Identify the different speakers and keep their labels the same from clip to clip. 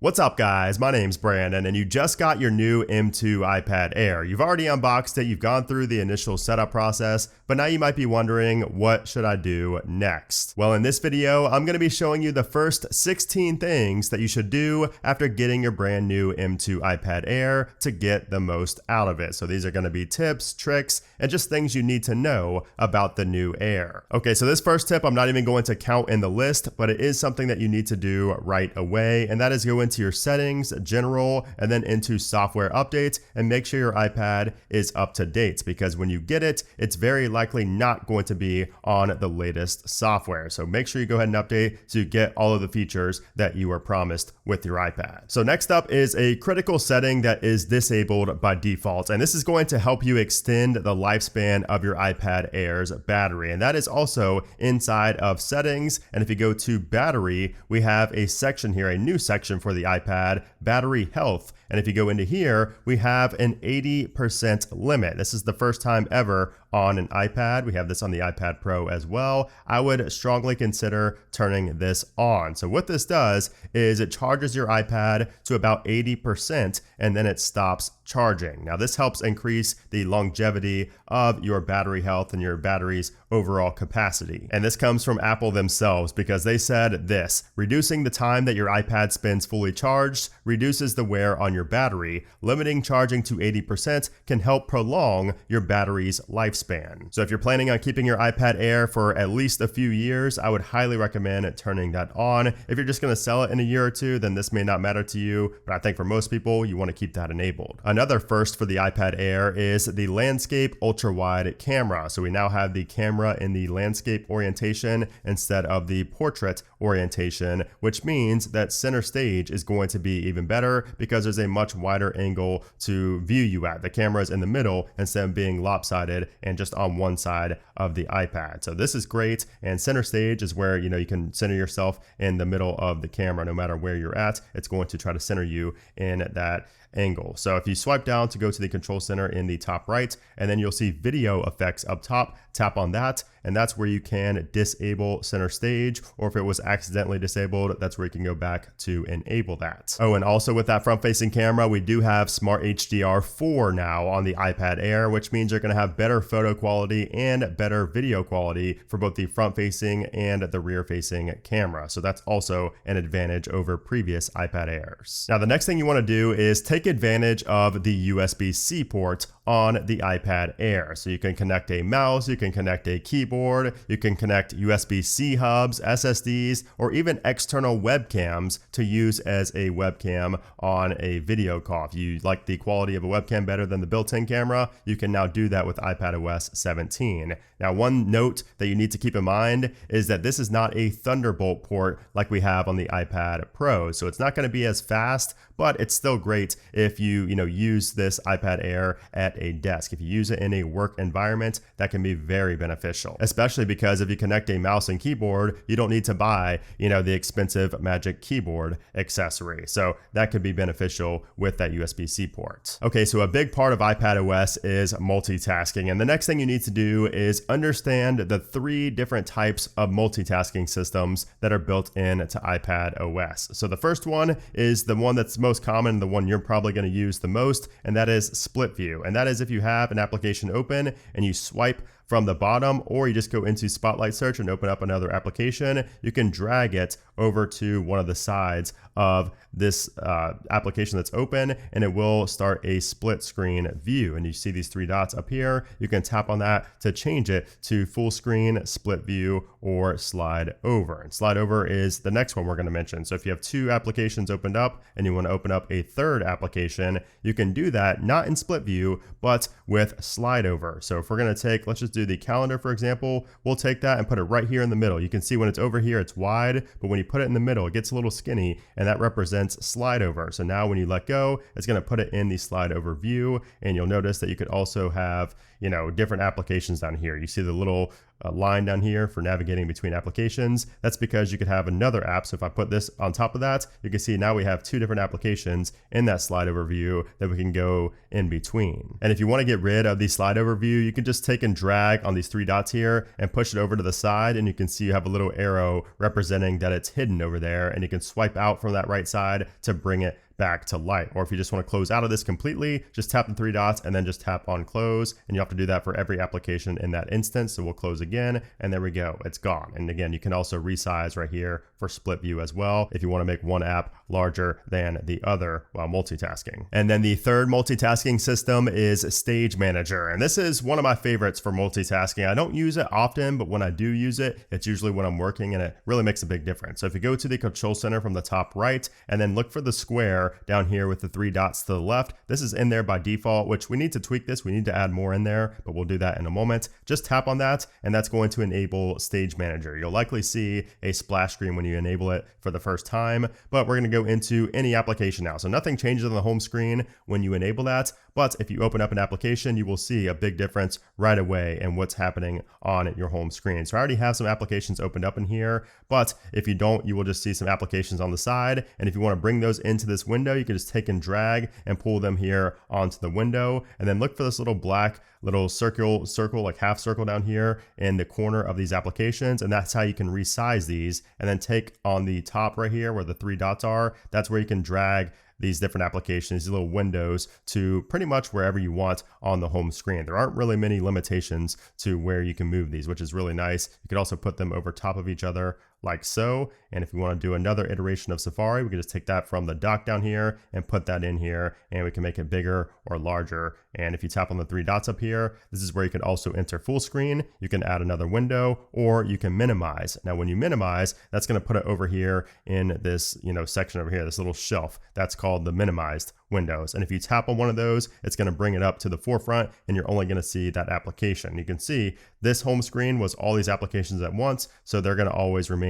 Speaker 1: What's up guys, my name's Brandon and you just got your new M2 iPad Air. You've already unboxed it, you've gone through the initial setup process, but now you might be wondering, what should I do next? Well, in this video, I'm going to be showing you the first 16 things that you should do after getting your brand new M2 iPad Air to get the most out of it. So these are going to be tips, tricks, and just things you need to know about the new Air. Okay, so this first tip I'm not even going to count in the list, but it is something that you need to do right away, and that is go into your settings, general, and then into software updates, and make sure your iPad is up to date, because when you get it, it's very likely not going to be on the latest software. So make sure you go ahead and update so you get all of the features that you were promised with your iPad. So next up is a critical setting that is disabled by default, and this is going to help you extend the lifespan of your iPad Air's battery, and that is also inside of settings. And if you go to battery, we have a section here, a new section for the iPad, battery health. And if you go into here, we have an 80% limit. This is the first time ever on an iPad. We have this on the iPad Pro as well. I would strongly consider turning this on. So what this does is it charges your iPad to about 80% and then it stops charging. Now this helps increase the longevity of your battery health and your battery's overall capacity. And this comes from Apple themselves, because they said this: reducing the time that your iPad spends fully charged reduces the wear on your battery. Limiting charging to 80% can help prolong your battery's lifespan. So if you're planning on keeping your iPad Air for at least a few years, I would highly recommend turning that on. If you're just going to sell it in a year or two, then this may not matter to you, but I think for most people, you want to keep that enabled. Another first for the iPad Air is the landscape ultra-wide camera. So we now have the camera in the landscape orientation instead of the portrait orientation, which means that center stage is going to be even better because there's a much wider angle to view you at. The camera is in the middle instead of being lopsided and just on one side of the iPad. So this is great, and center stage is where you can center yourself in the middle of the camera. No matter where you're at, it's going to try to center you in that angle. So if you swipe down to go to the control center in the top right, and then you'll see video effects up top, tap on that, and that's where you can disable center stage, or if it was accidentally disabled, that's where you can go back to enable that. Oh, and also with that front facing camera, we do have Smart HDR4 now on the iPad Air, which means you're going to have better photo quality and better video quality for both the front facing and the rear facing camera. So that's also an advantage over previous iPad Airs. Now the next thing you want to do is take advantage of the USB-C port on the iPad Air. So you can connect a mouse, you can connect a keyboard, you can connect USB-C hubs, SSDs, or even external webcams to use as a webcam on a video call. If you like the quality of a webcam better than the built-in camera, you can now do that with iPadOS 17. Now, one note that you need to keep in mind is that this is not a Thunderbolt port like we have on the iPad Pro. So it's not going to be as fast, but it's still great if you use this iPad Air at a desk. If you use it in a work environment, that can be very beneficial, especially because if you connect a mouse and keyboard, you don't need to buy, the expensive Magic Keyboard accessory. So that could be beneficial with that USB-C port. Okay, so a big part of iPadOS is multitasking. And the next thing you need to do is understand the 3 different types of multitasking systems that are built into iPadOS. So the first one is the one that's most common, the one you're probably going to use the most, and that is split view. And that is if you have an application open and you swipe from the bottom, or you just go into Spotlight Search and open up another application, you can drag it over to one of the sides of this application that's open, and it will start a split screen view. And you see these 3 dots up here. You can tap on that to change it to full screen, split view, or slide over. And slide over is the next one we're going to mention. So if you have 2 applications opened up and you want to open up a third application, you can do that not in split view, but with slide over. So if we're going to take, let's just do the calendar, for example, we'll take that and put it right here in the middle. You can see when it's over here, it's wide, but when you put it in the middle, it gets a little skinny, and that represents slide over. So now when you let go, it's going to put it in the slide over view, and you'll notice that you could also have, different applications down here. You see the little line down here for navigating between applications. That's because you could have another app. So if I put this on top of that, you can see now we have 2 different applications in that slide overview that we can go in between. And if you want to get rid of the slide overview, you can just take and drag on these 3 dots here and push it over to the side, and you can see you have a little arrow representing that it's hidden over there, and you can swipe out from that right side to bring it back to light. Or if you just want to close out of this completely, just tap the 3 dots and then just tap on close, and you have to do that for every application in that instance. So we'll close again, and there we go, it's gone. And again, you can also resize right here for split view as well if you want to make one app larger than the other while multitasking. And then the third multitasking system is Stage Manager, and this is one of my favorites for multitasking. I don't use it often, but when I do use it, it's usually when I'm working, and it really makes a big difference. So if you go to the control center from the top right and then look for the square down here with the 3 dots to the left, this is in there by default, which we need to tweak this. We need to add more in there, but we'll do that in a moment. Just tap on that, and that's going to enable Stage Manager. You'll likely see a splash screen when you enable it for the first time, but we're going to go into any application now. So nothing changes on the home screen when you enable that, but if you open up an application, you will see a big difference right away in what's happening on your home screen. So I already have some applications opened up in here, but if you don't, you will just see some applications on the side. And if you want to bring those into this window, you can just take and drag and pull them here onto the window, and then look for this little black little circle, like half circle down here in the corner of these applications. And that's how you can resize these, and then take on the top right here where the 3 dots are. That's where you can drag these different applications, these little windows, to pretty much wherever you want on the home screen. There aren't really many limitations to where you can move these, which is really nice. You could also put them over top of each other like so. And if we want to do another iteration of Safari, we can just take that from the dock down here and put that in here, and we can make it bigger or larger. And if you tap on the 3 dots up here, this is where you can also enter full screen. You can add another window, or you can minimize. Now, when you minimize, that's going to put it over here in this, section over here, this little shelf. That's called the minimized windows. And if you tap on one of those, it's going to bring it up to the forefront, and you're only going to see that application. You can see this home screen was all these applications at once, so they're going to always remain,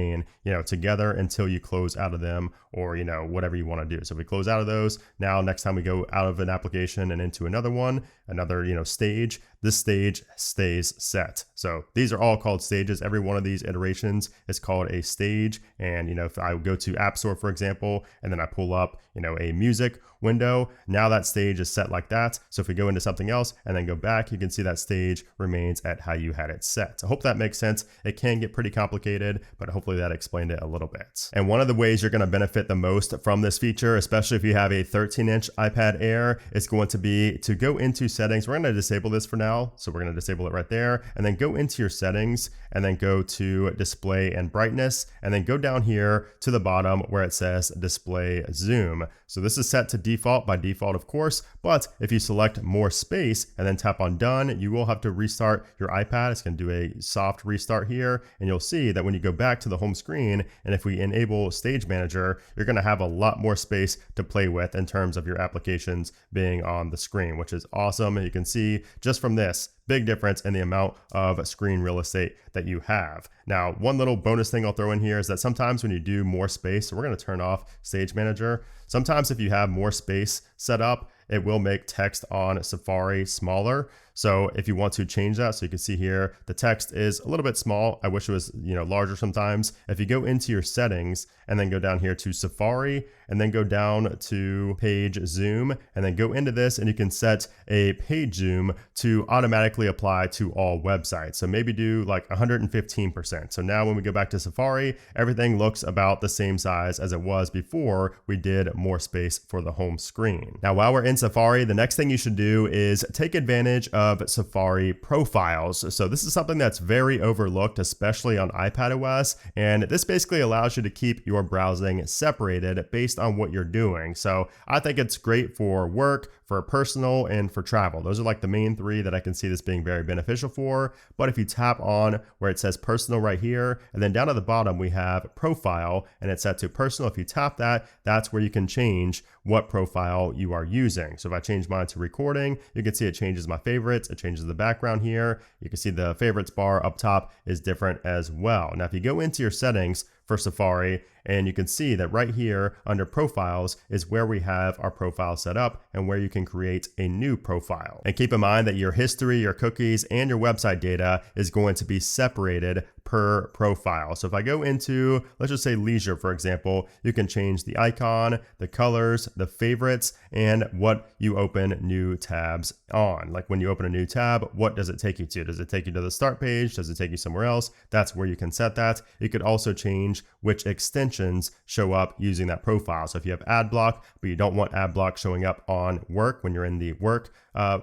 Speaker 1: together until you close out of them, or, whatever you want to do. So if we close out of those, now next time we go out of an application and into another one, another, stage, this stage stays set. So these are all called stages. Every one of these iterations is called a stage. And, if I go to App Store, for example, and then I pull up, a music window, now that stage is set like that. So if we go into something else and then go back, you can see that stage remains at how you had it set. I hope that makes sense. It can get pretty complicated, but hopefully that explained it a little bit. And one of the ways you're going to benefit the most from this feature, especially if you have a 13-inch iPad Air, is going to be to go into settings. We're going to disable this for now. So we're going to disable it right there, and then go into your settings, and then go to display and brightness, and then go down here to the bottom where it says display zoom. So this is set to default by default, of course, but if you select more space and then tap on done, you will have to restart your iPad. It's going to do a soft restart here, and you'll see that when you go back to the home screen, and if we enable Stage Manager, you're going to have a lot more space to play with in terms of your applications being on the screen, which is awesome. And you can see just from this, big difference in the amount of screen real estate that you have. Now, one little bonus thing I'll throw in here is that sometimes when you do more space, so we're going to turn off Stage Manager. Sometimes if you have more space set up, it will make text on Safari smaller. So if you want to change that, so you can see here, the text is a little bit small. I wish it was, larger sometimes. If you go into your settings and then go down here to Safari, and then go down to page zoom, and then go into this, and you can set a page zoom to automatically apply to all websites. So maybe do like 115%. So now when we go back to Safari, everything looks about the same size as it was before we did more space for the home screen. Now, while we're in Safari, the next thing you should do is take advantage of Safari profiles. So this is something that's very overlooked, especially on iPadOS, and this basically allows you to keep your browsing separated based on what you're doing. So I think it's great for work, for personal, and for travel. Those are like the main 3 that I can see this being very beneficial for. But if you tap on where it says personal right here, and then down at the bottom we have profile, and it's set to personal. If you tap that, that's where you can change what profile you are using. So if I change mine to recording, you can see it changes my favorites. It changes the background here. You can see the favorites bar up top is different as well. Now, if you go into your settings for Safari, and you can see that right here under profiles is where we have our profile set up and where you can create a new profile. And keep in mind that your history, your cookies, and your website data is going to be separated per profile. So if I go into, let's just say leisure, for example, you can change the icon, the colors, the favorites, and what you open new tabs on. Like when you open a new tab, what does it take you to? Does it take you to the start page? Does it take you somewhere else? That's where you can set that. You could also change which extensions show up using that profile. So if you have ad block, but you don't want ad block showing up on work when you're in the work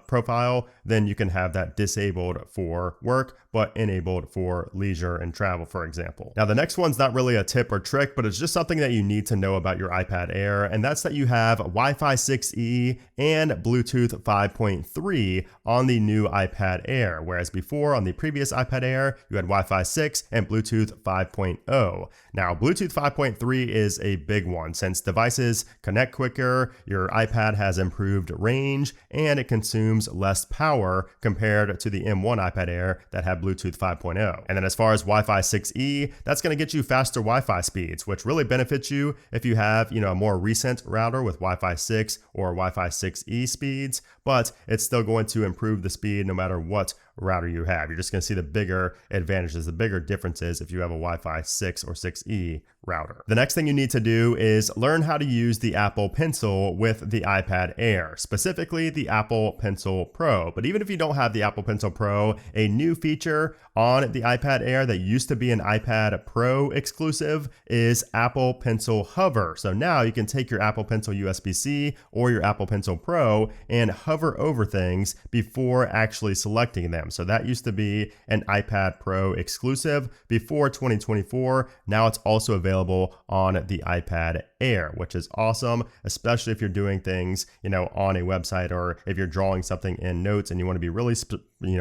Speaker 1: profile, then you can have that disabled for work, but enabled for leisure and travel, for example. Now, the next one's not really a tip or trick, but it's just something that you need to know about your iPad Air, and that's that you have Wi-Fi 6E and Bluetooth 5.3 on the new iPad Air, whereas before on the previous iPad Air, you had Wi-Fi 6 and Bluetooth 5.0. Now, Bluetooth 5.3 is a big one since devices connect quicker, your iPad has improved range, and it consumes less power compared to the M1 iPad Air that had Bluetooth 5.0. And then as far as Wi-Fi 6E, that's going to get you faster Wi-Fi speeds, which really benefits you if you have, a more recent router with Wi-Fi 6 or Wi-Fi 6E speeds, but it's still going to improve the speed no matter what router you have. You're just going to see the bigger advantages, the bigger differences if you have a Wi-Fi 6 or 6E router. The next thing you need to do is learn how to use the Apple Pencil with the iPad Air, specifically the Apple Pencil Pro. But even if you don't have the Apple Pencil Pro, a new feature on the iPad Air that used to be an iPad Pro exclusive is Apple Pencil Hover. So now you can take your Apple Pencil USB-C or your Apple Pencil Pro and hover over things before actually selecting them. So that used to be an iPad Pro exclusive before 2024. Now it's also available on the iPad Air, which is awesome, especially if you're doing things, on a website, or if you're drawing something in notes and you want to be really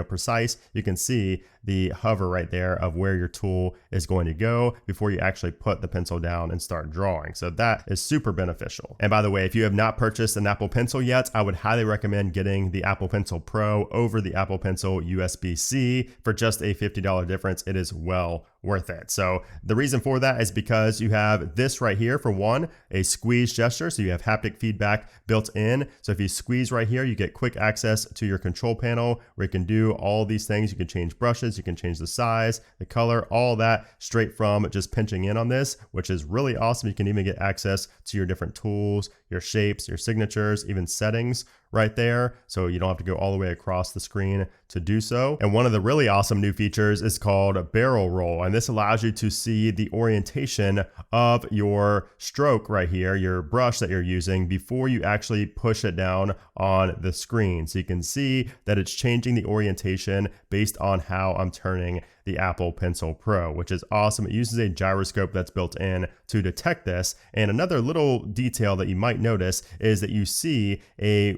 Speaker 1: precise. You can see the hover right there of where your tool is going to go before you actually put the pencil down and start drawing. So that is super beneficial. And by the way, if you have not purchased an Apple Pencil yet, I would highly recommend getting the Apple Pencil Pro over the Apple Pencil USB-C for just a $50 difference. It is well worth it. So the reason for that is because you have this right here, for one, a squeeze gesture. So you have haptic feedback built in. So if you squeeze right here, you get quick access to your control panel where you can do all these things. You can change brushes, you can change the size, the color, all that straight from just pinching in on this, which is really awesome. You can even get access to your different tools, your shapes, your signatures, even settings right there. So you don't have to go all the way across the screen to do so. And one of the really awesome new features is called Barrel Roll. And this allows you to see the orientation of your stroke right here, your brush that you're using, before you actually push it down on the screen. So you can see that it's changing the orientation based on how I'm turning the Apple Pencil Pro, which is awesome. It uses a gyroscope that's built in to detect this. And another little detail that you might notice is that you see a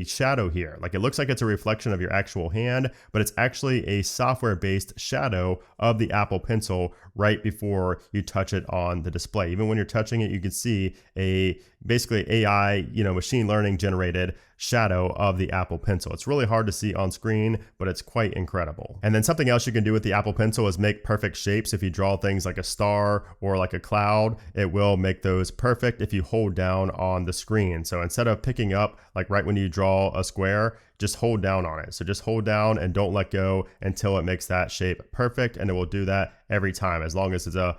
Speaker 1: shadow here. Like, it looks like it's a reflection of your actual hand, but it's actually a software-based shadow of the Apple Pencil right before you touch it on the display. Even when you're touching it, you can see a basically AI, machine learning generated shadow of the Apple Pencil. It's really hard to see on screen, but it's quite incredible. And then something else you can do with the Apple Pencil is make perfect shapes. If you draw things like a star or like a cloud, it will make those perfect if you hold down on the screen. So instead of picking up, like right when you draw a square, just hold down on it. So just hold down and don't let go until it makes that shape perfect. And it will do that every time, as long as it's a,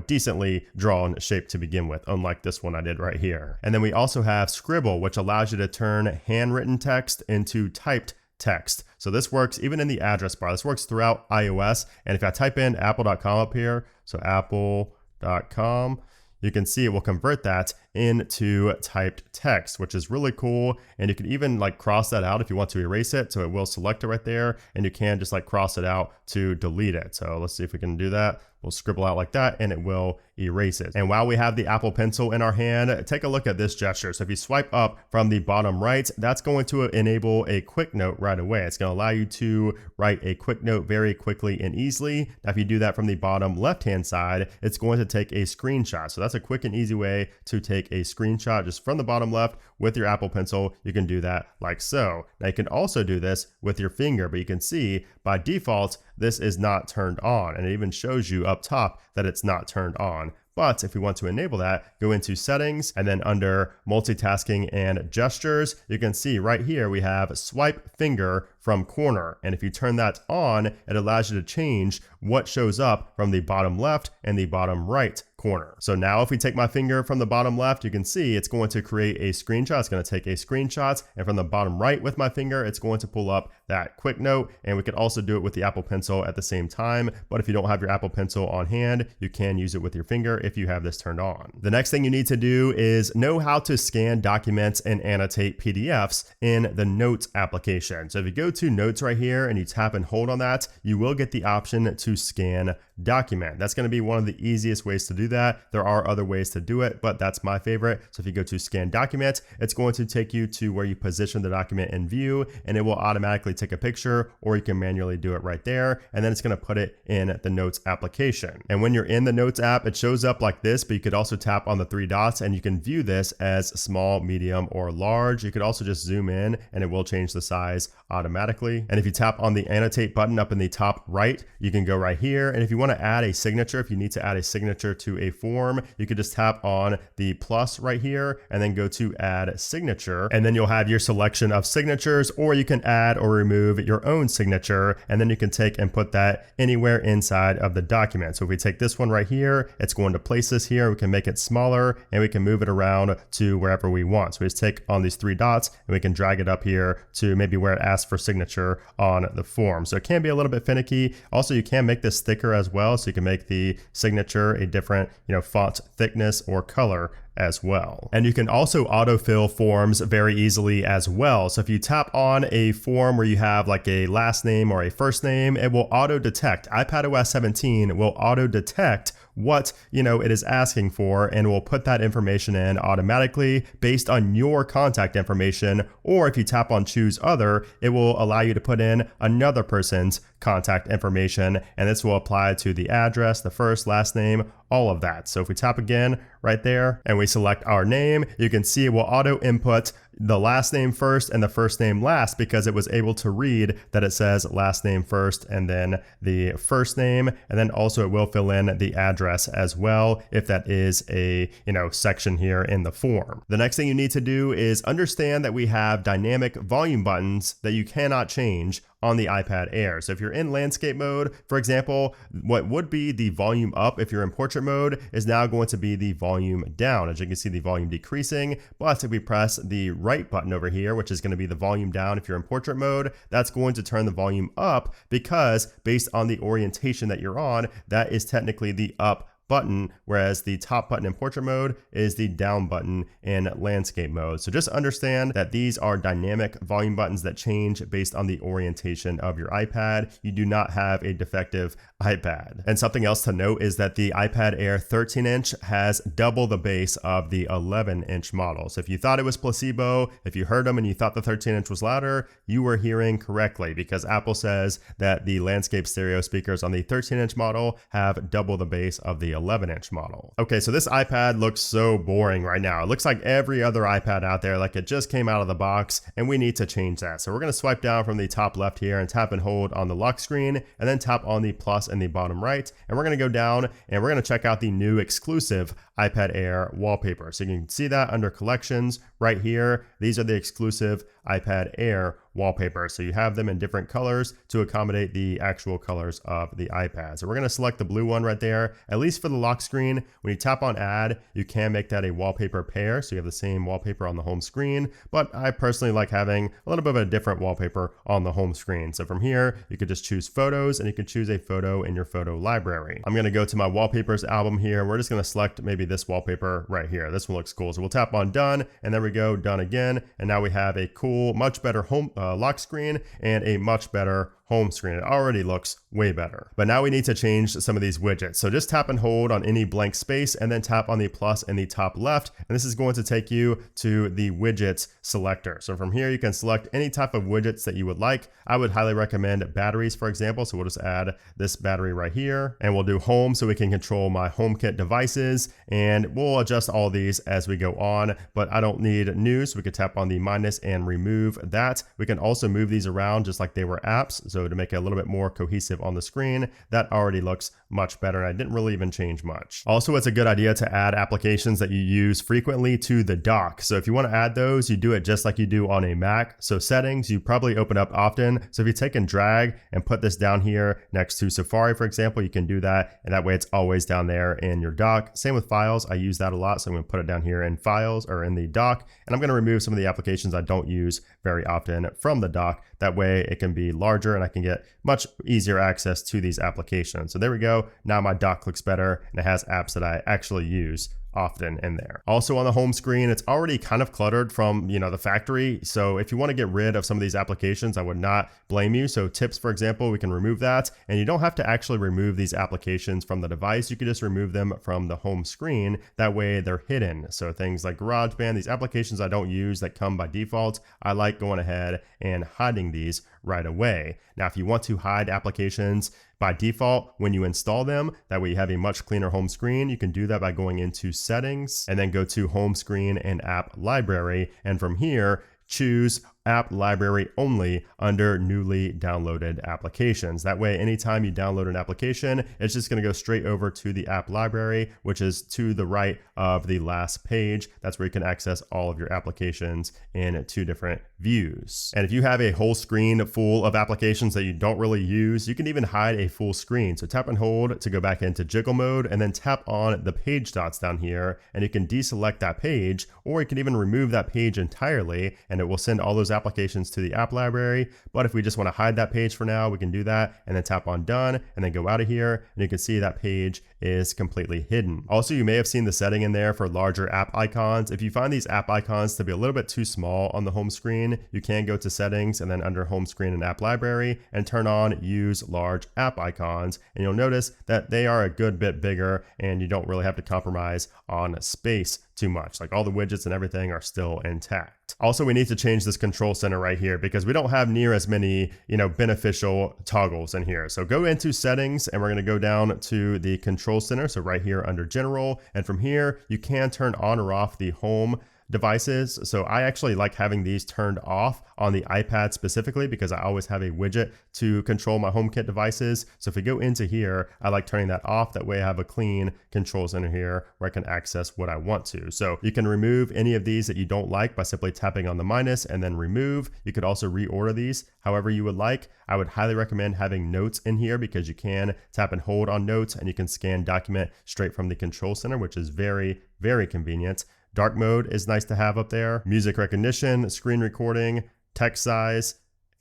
Speaker 1: decently drawn shape to begin with, unlike this one I did right here. And then we also have Scribble, which allows you to turn handwritten text into typed text. So this works even in the address bar. This works throughout iOS. And if I type in apple.com up here, so apple.com, you can see it will convert that into typed text, which is really cool. And you can even cross that out if you want to erase it. So it will select it right there, and you can just cross it out to delete it. So let's see if we can do that. We'll scribble out like that and it will erase it. And while we have the Apple Pencil in our hand, take a look at this gesture. So if you swipe up from the bottom right, that's going to enable a quick note right away. It's going to allow you to write a quick note very quickly and easily. Now, if you do that from the bottom left-hand side, it's going to take a screenshot. So that's a quick and easy way to take take a screenshot just from the bottom left with your Apple Pencil, you can do that like so. Now you can also do this with your finger, but you can see by default, this is not turned on, and it even shows you up top that it's not turned on. But if we want to enable that, go into settings, and then under multitasking and gestures, you can see right here we have swipe finger from corner. And if you turn that on, it allows you to change what shows up from the bottom left and the bottom right corner. So now if we take my finger from the bottom left, you can see it's going to create a screenshot. It's going to take a screenshot, and from the bottom right with my finger, it's going to pull up that quick note. And we could also do it with the Apple Pencil at the same time. But if you don't have your Apple Pencil on hand, you can use it with your finger if you have this turned on. The next thing you need to do is know how to scan documents and annotate PDFs in the Notes application. So if you go to Notes right here and you tap and hold on that, you will get the option to scan document. That's going to be one of the easiest ways to do that. There are other ways to do it, but that's my favorite. So if you go to scan document, it's going to take you to where you position the document in view, and it will automatically take a picture, or you can manually do it right there. And then it's going to put it in the Notes application. And when you're in the Notes app, it shows up like this, but you could also tap on the three dots and you can view this as small, medium, or large. You could also just zoom in and it will change the size automatically. And if you tap on the annotate button up in the top right, you can go right here. And if you want to add a signature, if you need to add a signature to a form, you could just tap on the plus right here and then go to add signature. And then you'll have your selection of signatures, or you can add or remove your own signature. And then you can take and put that anywhere inside of the document. So if we take this one right here, it's going to place this here. We can make it smaller and we can move it around to wherever we want. So we just take on these three dots and we can drag it up here to maybe where it asks for signature on the form. So it can be a little bit finicky. Also, you can make this thicker as well. So you can make the signature a different, font thickness or color as well. And you can also autofill forms very easily as well. So if you tap on a form where you have like a last name or a first name, it will auto detect. iPadOS 17 will auto detect what it is asking for, and will put that information in automatically based on your contact information. Or if you tap on choose other, it will allow you to put in another person's contact information, and this will apply to the address, the first, last name, all of that. So if we tap again right there and we select our name, you can see it will auto input the last name first and the first name last, because it was able to read that it says last name first and then the first name. And then also it will fill in the address as well if that is a section here in the form. The next thing you need to do is understand that we have dynamic volume buttons that you cannot change on the iPad Air. So if you're in landscape mode, for example, what would be the volume up if you're in portrait mode is now going to be the volume down. As you can see, the volume decreasing. But if we press the right button over here, which is going to be the volume down if you're in portrait mode, that's going to turn the volume up, because based on the orientation that you're on, that is technically the up button, whereas the top button in portrait mode is the down button in landscape mode. So just understand that these are dynamic volume buttons that change based on the orientation of your iPad. You do not have a defective iPad. And something else to note is that the iPad Air 13-inch has double the base of the 11-inch model. So if you thought it was placebo, if you heard them and you thought the 13-inch was louder, you were hearing correctly, because Apple says that the landscape stereo speakers on the 13-inch model have double the base of the 11-inch model. Okay, so this iPad looks so boring right now. It looks like every other iPad out there, like it just came out of the box, and we need to change that. So we're going to swipe down from the top left here and tap and hold on the lock screen, and then tap on the plus in the bottom right. And we're going to go down and we're going to check out the new exclusive iPad Air wallpaper. So you can see that under collections right here. These are the exclusive iPad Air wallpaper. So you have them in different colors to accommodate the actual colors of the iPad. So we're going to select the blue one right there. At least for the lock screen, when you tap on add, you can make that a wallpaper pair. So you have the same wallpaper on the home screen, but I personally like having a little bit of a different wallpaper on the home screen. So from here, you could just choose photos, and you can choose a photo in your photo library. I'm going to go to my wallpapers album here. We're just going to select maybe this wallpaper right here. This one looks cool. So we'll tap on done, and there we go, done again. And now we have a cool, much better home lock screen and a much better home screen. It already looks way better. But now we need to change some of these widgets. So just tap and hold on any blank space and then tap on the plus in the top left. And this is going to take you to the widgets selector. So from here, you can select any type of widgets that you would like. I would highly recommend batteries, for example. So we'll just add this battery right here, and we'll do home so we can control my HomeKit devices, and we'll adjust all these as we go on, but I don't need news. So we could tap on the minus and remove that. We can also move these around just like they were apps. So to make it a little bit more cohesive on the screen, that already looks much better. And I didn't really even change much. Also, it's a good idea to add applications that you use frequently to the dock. So if you want to add those, you do it just like you do on a Mac. So settings, you probably open up often. So if you take and drag and put this down here next to Safari, for example, you can do that. And that way it's always down there in your dock. Same with files. I use that a lot. So I'm going to put it down here in files or in the dock. And I'm going to remove some of the applications I don't use very often from the dock. That way it can be larger and I can get much easier access to these applications. So there we go. Now my dock looks better and it has apps that I actually use often in there. Also on the home screen, it's already kind of cluttered from, the factory. So if you want to get rid of some of these applications, I would not blame you. So tips, for example, we can remove that, and you don't have to actually remove these applications from the device. You could just remove them from the home screen. That way they're hidden. So things like GarageBand, these applications I don't use that come by default, I like going ahead and hiding these right away. Now, if you want to hide applications by default when you install them, that way you have a much cleaner home screen, you can do that by going into settings and then go to home screen and app library. And from here, choose app library only under newly downloaded applications. That way, anytime you download an application, it's just going to go straight over to the app library, which is to the right of the last page. That's where you can access all of your applications in 2 different views. And if you have a whole screen full of applications that you don't really use, you can even hide a full screen. So tap and hold to go back into jiggle mode, and then tap on the page dots down here, and you can deselect that page, or you can even remove that page entirely, and it will send all those applications to the app library. But if we just want to hide that page for now, we can do that and then tap on done and then go out of here, and you can see that page is completely hidden. Also, you may have seen the setting in there for larger app icons. If you find these app icons to be a little bit too small on the home screen, you can go to settings and then under home screen and app library and turn on use large app icons, and you'll notice that they are a good bit bigger and you don't really have to compromise on space too much. Like all the widgets and everything are still intact. Also, we need to change this control center right here because we don't have near as many, beneficial toggles in here. So go into settings and we're going to go down to the control center. So right here under general, and from here, you can turn on or off the home devices. So I actually like having these turned off on the iPad specifically because I always have a widget to control my HomeKit devices. So if we go into here, I like turning that off. That way I have a clean control center here where I can access what I want to. So you can remove any of these that you don't like by simply tapping on the minus and then remove. You could also reorder these however you would like. I would highly recommend having notes in here because you can tap and hold on notes and you can scan document straight from the control center, which is very, very convenient. Dark mode is nice to have up there. Music recognition, screen recording, text size,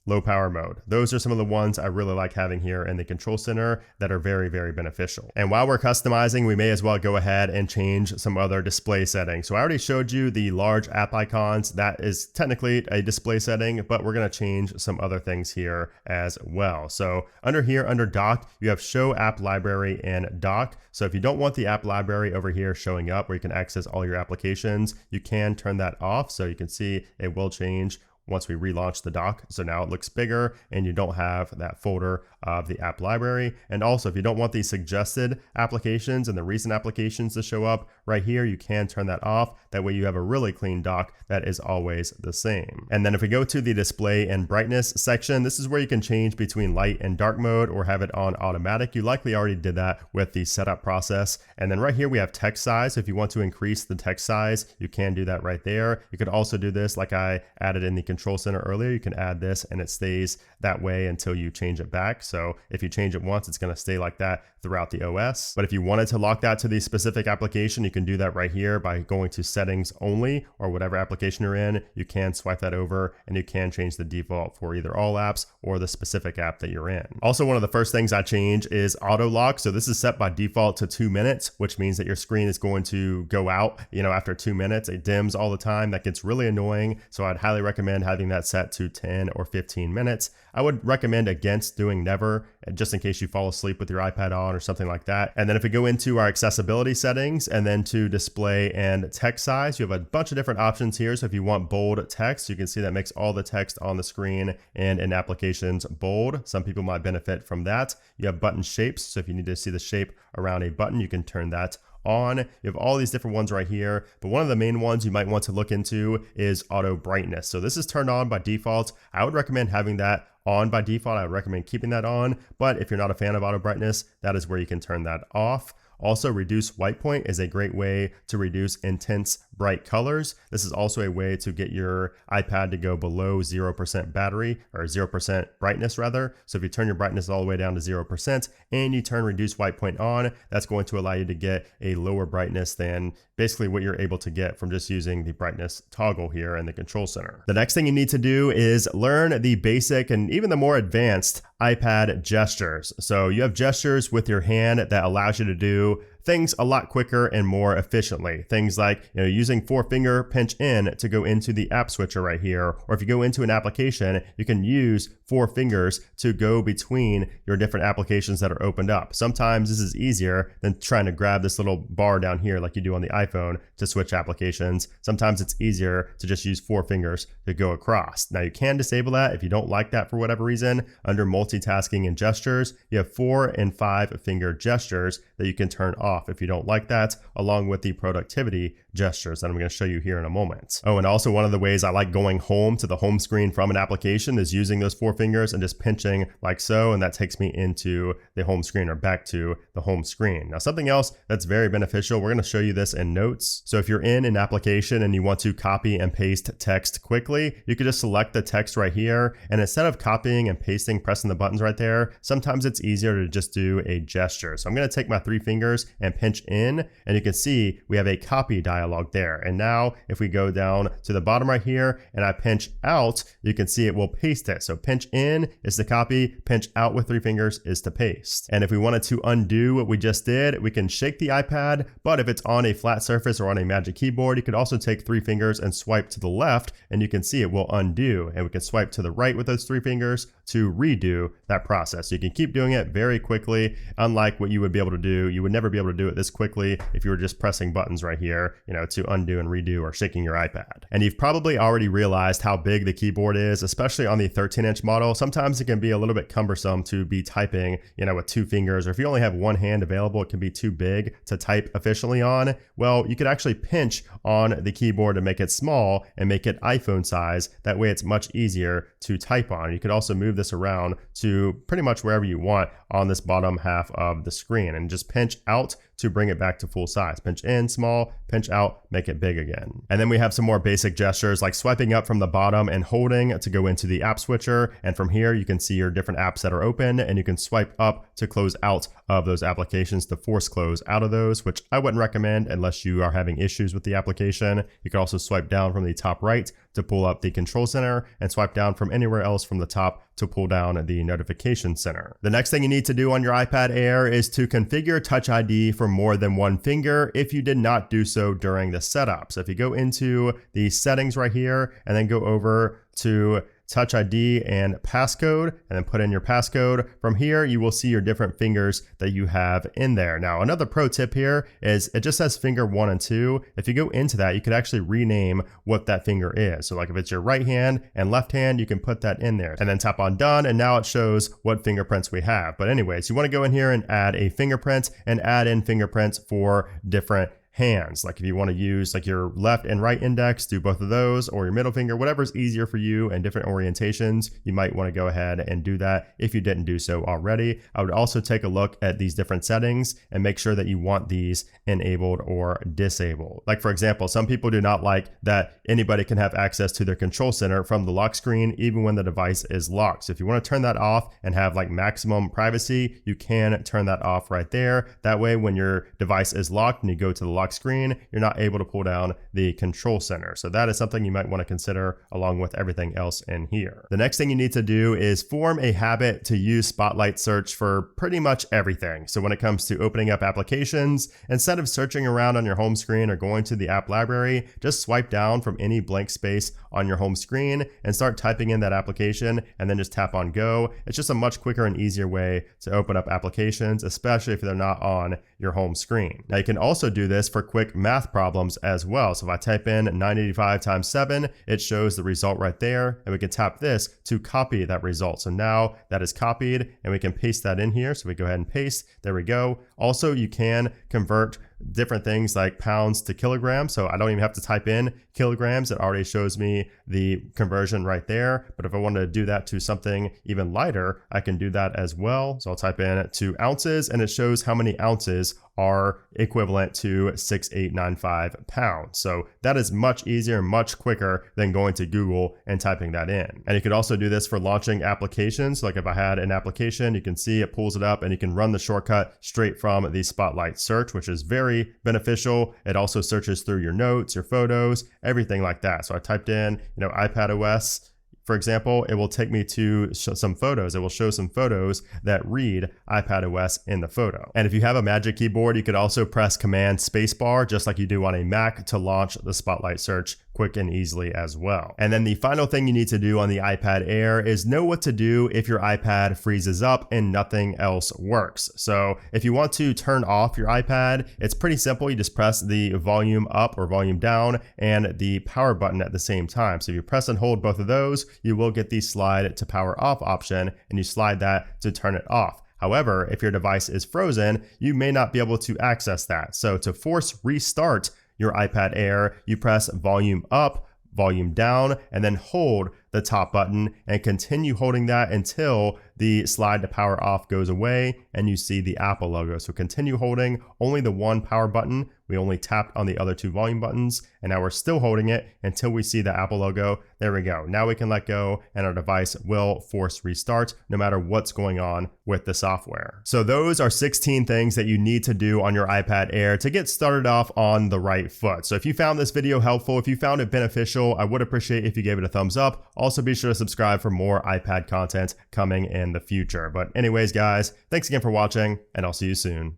Speaker 1: low power mode. Those are some of the ones I really like having here in the control center that are very, very beneficial. And while we're customizing, we may as well go ahead and change some other display settings. So I already showed you the large app icons. That is technically a display setting, but we're going to change some other things here as well. So under here, under dock, you have show app library and dock. So if you don't want the app library over here showing up where you can access all your applications, you can turn that off. So you can see it will change once we relaunch the dock. So now it looks bigger and you don't have that folder of the app library. And also, if you don't want the suggested applications and the recent applications to show up right here, you can turn that off. That way you have a really clean dock that is always the same. And then if we go to the display and brightness section, this is where you can change between light and dark mode or have it on automatic. You likely already did that with the setup process. And then right here we have text size. So if you want to increase the text size, you can do that right there. You could also do this like I added in the control center earlier. You can add this and it stays that way until you change it back. So if you change it once, it's going to stay like that throughout the OS. But if you wanted to lock that to the specific application, you can do that right here by going to settings only, or whatever application you're in. You can swipe that over and you can change the default for either all apps or the specific app that you're in. Also, one of the first things I change is auto lock. So this is set by default to 2 minutes, which means that your screen is going to go out, after 2 minutes. It dims all the time. That gets really annoying. So I'd highly recommend having that set to 10 or 15 minutes. I would recommend against doing never, just in case you fall asleep with your iPad on or something like that. And then if we go into our accessibility settings and then to display and text size, you have a bunch of different options here. So if you want bold text, you can see that makes all the text on the screen and in applications bold. Some people might benefit from that. You have button shapes. So if you need to see the shape around a button, you can turn that on. You have all these different ones right here, but one of the main ones you might want to look into is auto brightness. So this is turned on by default. I would recommend having that on by default. I would recommend keeping that on, but if you're not a fan of auto brightness, that is where you can turn that off. Also, reduce white point is a great way to reduce intense bright colors. This is also a way to get your iPad to go below 0% battery, or 0% brightness rather. So if you turn your brightness all the way down to 0% and you turn reduce white point on, that's going to allow you to get a lower brightness than basically what you're able to get from just using the brightness toggle here in the control center. The next thing you need to do is learn the basic and even the more advanced iPad gestures. So you have gestures with your hand that allows you to do things a lot quicker and more efficiently. Things like, using 4-finger pinch in to go into the app switcher right here. Or if you go into an application, you can use 4 fingers to go between your different applications that are opened up. Sometimes this is easier than trying to grab this little bar down here like you do on the iPhone to switch applications. Sometimes it's easier to just use 4 fingers to go across. Now you can disable that if you don't like that for whatever reason. Under multitasking and gestures, you have 4 and 5 finger gestures that you can turn off if you don't like that, along with the productivity gestures that I'm going to show you here in a moment. Oh, and also one of the ways I like going home to the home screen from an application is using those 4 fingers and just pinching like so, and that takes me into the home screen or back to the home screen. Now, something else that's very beneficial, we're going to show you this in notes. So if you're in an application and you want to copy and paste text quickly, you could just select the text right here, and instead of copying and pasting, pressing the buttons right there, sometimes it's easier to just do a gesture. So I'm going to take my 3 fingers and pinch in, and you can see we have a copy dialog there. And now if we go down to the bottom right here and I pinch out, you can see it will paste it. So pinch in is to copy, pinch out with 3 fingers is to paste. And if we wanted to undo what we just did, we can shake the iPad, but if it's on a flat surface or on a Magic Keyboard, you could also take 3 fingers and swipe to the left, and you can see it will undo. And we can swipe to the right with those 3 fingers to redo that process. So you can keep doing it very quickly, unlike what you would be able to do. You would never be able to do it this quickly if you were just pressing buttons right here, to undo and redo or shaking your iPad. And you've probably already realized how big the keyboard is, especially on the 13-inch model. Sometimes it can be a little bit cumbersome to be typing, with 2 fingers, or if you only have 1 hand available, it can be too big to type efficiently on. Well, you could actually pinch on the keyboard to make it small and make it iPhone size. That way it's much easier to type on. You could also move this around to pretty much wherever you want on this bottom half of the screen, and just pinch out to bring it back to full size. Pinch in small, pinch out, make it big again. And then we have some more basic gestures like swiping up from the bottom and holding to go into the app switcher. And from here, you can see your different apps that are open, and you can swipe up to close out of those applications, to force close out of those, which I wouldn't recommend unless you are having issues with the application. You can also swipe down from the top right to pull up the control center, and swipe down from anywhere else from the top to pull down the notification center. The next thing you need to do on your iPad Air is to configure Touch ID for more than 1 finger if you did not do so during the setup. So if you go into the settings right here and then go over to Touch ID and passcode, and then put in your passcode. From here, you will see your different fingers that you have in there. Now, another pro tip here is it just says finger 1 and 2. If you go into that, you could actually rename what that finger is. So like if it's your right hand and left hand, you can put that in there and then tap on done. And now it shows what fingerprints we have. But anyways, you want to go in here and add a fingerprint and add in fingerprints for different hands. Like if you want to use like your left and right index, do both of those, or your middle finger, whatever's easier for you and different orientations, you might want to go ahead and do that if you didn't do so already. I would also take a look at these different settings and make sure that you want these enabled or disabled. Like for example, some people do not like that anybody can have access to their control center from the lock screen, even when the device is locked. So if you want to turn that off and have like maximum privacy, you can turn that off right there. That way, when your device is locked and you go to the lock lock screen, you're not able to pull down the control center. So that is something you might want to consider along with everything else in here. The next thing you need to do is form a habit to use Spotlight Search for pretty much everything. So when it comes to opening up applications, instead of searching around on your home screen or going to the app library, just swipe down from any blank space on your home screen and start typing in that application and then just tap on go. It's just a much quicker and easier way to open up applications, especially if they're not on your home screen. Now you can also do this for quick math problems as well. So if I type in 985 times 7, it shows the result right there, and we can tap this to copy that result. So now that is copied and we can paste that in here. So we go ahead and paste, there we go. Also, you can convert different things like pounds to kilograms. So I don't even have to type in kilograms. It already shows me the conversion right there. But if I wanted to do that to something even lighter, I can do that as well. So I'll type in 2 ounces and it shows how many ounces are equivalent to 6895 pounds. So that is much easier and much quicker than going to Google and typing that in. And you could also do this for launching applications. Like if I had an application, you can see it pulls it up and you can run the shortcut straight from the Spotlight Search, which is very beneficial. It also searches through your notes, your photos, everything like that. So I typed in, iPad OS. For example, it will take me to some photos. It will show some photos that read iPad OS in the photo. And if you have a Magic Keyboard, you could also press Command Spacebar just like you do on a Mac to launch the Spotlight Search quick and easily as well. And then the final thing you need to do on the iPad Air is know what to do if your iPad freezes up and nothing else works. So if you want to turn off your iPad, it's pretty simple. You just press the volume up or volume down and the power button at the same time. So if you press and hold both of those, you will get the slide to power off option and you slide that to turn it off. However, if your device is frozen, you may not be able to access that. So to force restart your iPad Air, you press volume up, volume down, and then hold the top button and continue holding that until the slide to power off goes away and you see the Apple logo. So continue holding only the one power button. We only tapped on the other 2 volume buttons and now we're still holding it until we see the Apple logo. There we go. Now we can let go and our device will force restart no matter what's going on with the software. So those are 16 things that you need to do on your iPad Air to get started off on the right foot. So if you found this video helpful, if you found it beneficial, I would appreciate if you gave it a thumbs up. Also be sure to subscribe for more iPad content coming in the future. But anyways, guys, thanks again for watching and I'll see you soon.